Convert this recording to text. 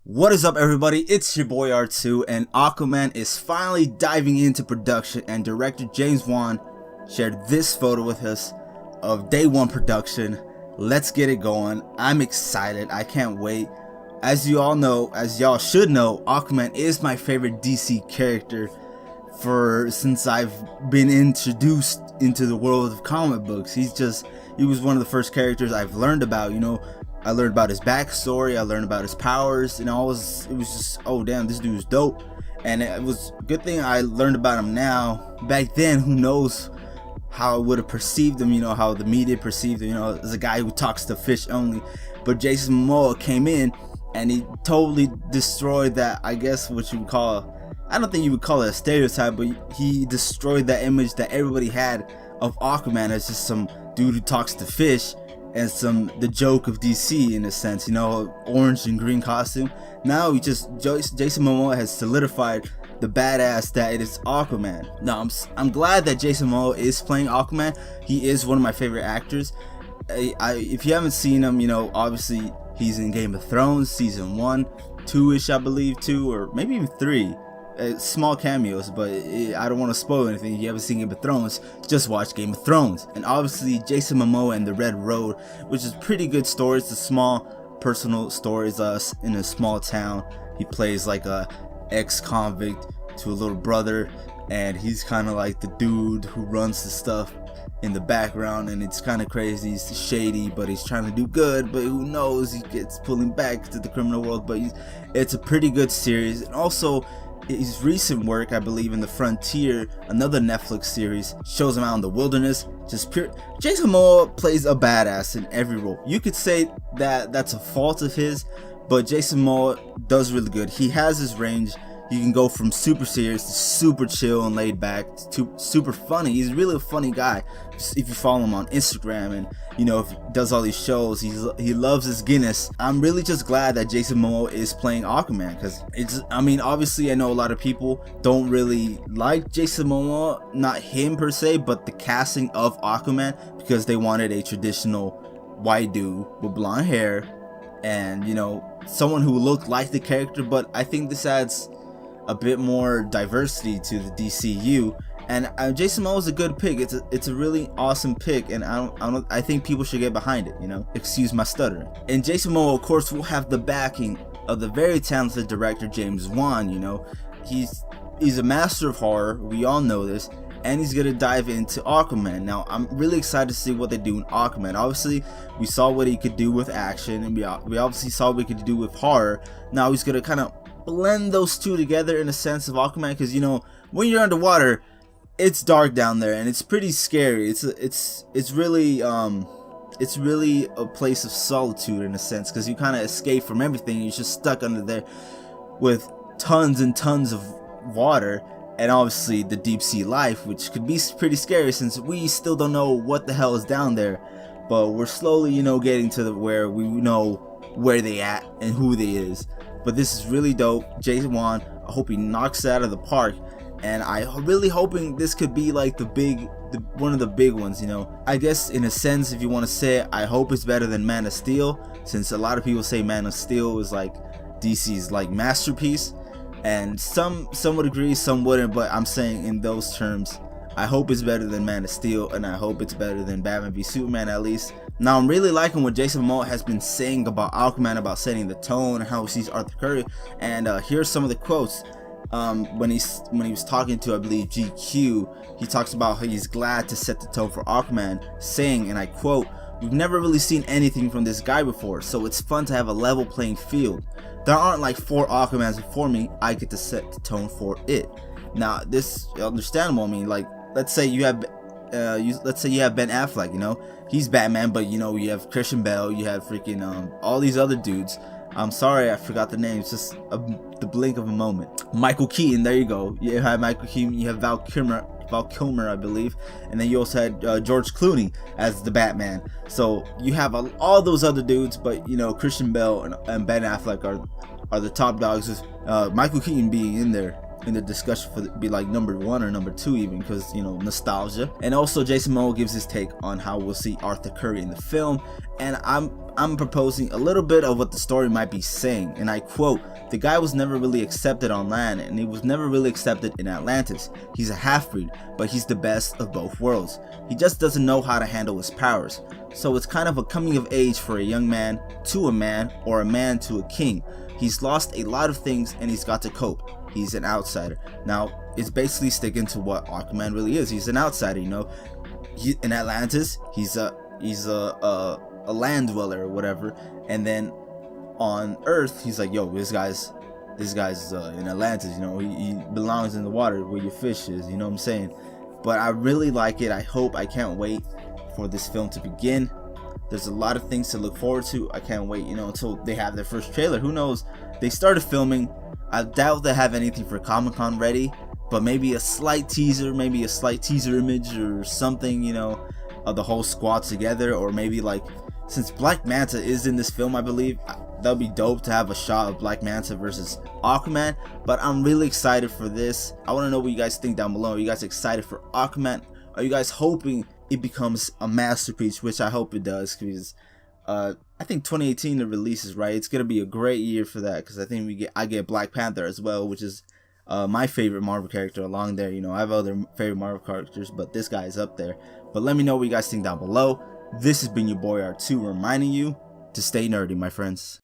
What is up, everybody? It's your boy R2, and Aquaman is finally diving into production, and director James Wan shared this photo with us of day one production. Let's get it going. I'm excited. I can't wait. As you all know, as y'all should know, Aquaman is my favorite DC character since I've been introduced into the world of comic books. He was one of the first characters I've learned about, I learned about his backstory, I learned about his powers, and it was just, oh damn, this dude's dope. And it was a good thing I learned about him now. Back then, who knows how I would have perceived him, how the media perceived him, as a guy who talks to fish only. But Jason Momoa came in and he totally destroyed that, I guess what you would call, I don't think you would call it a stereotype, but he destroyed that image that everybody had of Aquaman as just some dude who talks to fish and the joke of DC in a sense, orange and green costume. Now Jason Momoa has solidified the badass that it is Aquaman. Now I'm glad that Jason Momoa is playing Aquaman. He is one of my favorite actors. If you haven't seen him, obviously he's in Game of Thrones season 1, 2-ish, I believe, 2 or maybe even 3. Small cameos, but I don't want to spoil anything. If you haven't seen Game of Thrones, just watch Game of Thrones. And obviously Jason Momoa and the Red Road, which is pretty good story. It's a small personal stories in a small town. He plays like a ex-convict to a little brother, and he's kind of like the dude who runs the stuff in the background, and it's kind of crazy. He's shady, but he's trying to do good, but who knows, he gets pulling back to the criminal world. But it's a pretty good series. And also his recent work, I believe, in The Frontier, another Netflix series, shows him out in the wilderness. Just pure. Jason Momoa plays a badass in every role. You could say that that's a fault of his, but Jason Momoa does really good. He has his range. You can go from super serious to super chill and laid back to super funny. He's really a funny guy. If you follow him on Instagram, and if he does all these shows, he loves his Guinness. I'm really just glad that Jason Momoa is playing Aquaman, because obviously I know a lot of people don't really like Jason Momoa, not him per se, but the casting of Aquaman, because they wanted a traditional white dude with blonde hair and someone who looked like the character. But I think this adds a bit more diversity to the DCU, and Jason Momoa is a good pick. It's a really awesome pick, and I think people should get behind it. Excuse my stuttering. And Jason Momoa, of course, will have the backing of the very talented director James Wan. He's a master of horror. We all know this, and he's gonna dive into Aquaman. Now I'm really excited to see what they do in Aquaman. Obviously, we saw what he could do with action, and we obviously saw what he could do with horror. Now he's gonna kind of blend those two together in a sense of Aquaman, because when you're underwater, it's dark down there and it's pretty scary. It's really a place of solitude in a sense, because you kind of escape from everything. You're just stuck under there with tons and tons of water, and obviously the deep sea life, which could be pretty scary since we still don't know what the hell is down there. But we're slowly getting to where we know where they at and who they is. But this is really dope. Jason Wan, I hope he knocks it out of the park, and I'm really hoping this could be like one of the big ones. I guess in a sense, if you want to say it, I hope it's better than Man of Steel, since a lot of people say Man of Steel is like DC's like masterpiece, and some would agree, some wouldn't. But I'm saying in those terms, I hope it's better than Man of Steel, and I hope it's better than Batman v Superman at least. Now I'm really liking what Jason Momoa has been saying about Aquaman, about setting the tone and how he sees Arthur Curry. And here's some of the quotes. When he was talking to, I believe, GQ, he talks about how he's glad to set the tone for Aquaman, saying, and I quote, "We've never really seen anything from this guy before, so it's fun to have a level playing field. There aren't like 4 Aquamans before me. I get to set the tone for it." Now this is understandable. Let's say you have Ben Affleck, he's Batman, but you have Christian Bale, you have freaking all these other dudes. I'm sorry, I forgot the names, just the blink of a moment. Michael Keaton, there you go. You have Michael Keaton, you have Val Kilmer, I believe, and then you also had George Clooney as the Batman. So you have all those other dudes, but Christian Bale and Ben Affleck are the top dogs, with Michael Keaton being in there in the discussion for be like number 1 or number 2 even, because nostalgia. And also Jason Momoa gives his take on how we'll see Arthur Curry in the film, and I'm proposing a little bit of what the story might be saying, and I quote, "The guy was never really accepted on land, and he was never really accepted in Atlantis. He's a half-breed, but he's the best of both worlds. He just doesn't know how to handle his powers. So it's kind of a coming of age for a young man to a man, or a man to a king. He's lost a lot of things and he's got to cope. He's an outsider." Now, it's basically sticking to what Aquaman really is. He's an outsider, you know. In Atlantis, he's a land dweller or whatever, and then on Earth, he's like, yo, this guy's in Atlantis, you know, he belongs in the water where your fish is, you know what I'm saying? But I really like it. I can't wait for this film to begin. There's a lot of things to look forward to. I can't wait, you know, until they have their first trailer. Who knows? They started filming. I doubt they have anything for Comic-Con ready, but maybe a slight teaser image or something, you know, of the whole squad together. Or maybe, like, since Black Manta is in this film, I believe, that'll be dope to have a shot of Black Manta versus Aquaman. But I'm really excited for this. I want to know what you guys think down below. Are you guys excited for Aquaman? Are you guys hoping it becomes a masterpiece, which I hope it does, because I think 2018 the release is right. It's gonna be a great year for that, because I think I get Black Panther as well, which is my favorite Marvel character along there. You know, I have other favorite Marvel characters, but this guy is up there. But let me know what you guys think down below. This has been your boy R2 reminding you to stay nerdy, my friends.